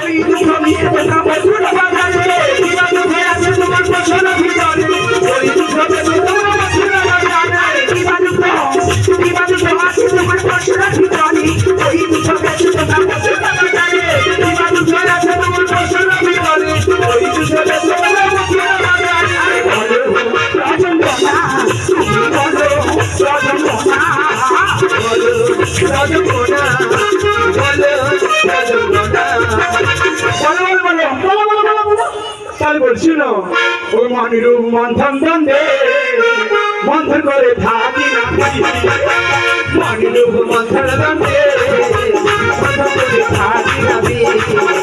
ওই দুটো নিয়ে দেখা বছর বাজারে কিবা দুঃখে আছে তোমার বছর ভিতরে ওই দুটো বেশি তোমার বছর বাজারে কিবা দুঃখ আছে তোমার বছর ভিতরে ওই দুটো বেশি তোমার বছর বাজারে কিবা দুঃখ আছে তোমার বছর ভিতরে ওই দুটো বেশি তোমার বছর বাজারে রাজন্ডনা শুনো ও মনিরূপ মন্থন দ্বন্দ্বে মন্থন করে থাকি না মনিরূপ মন্থন দ্বন্দ্বে মন্থন করে থাকি না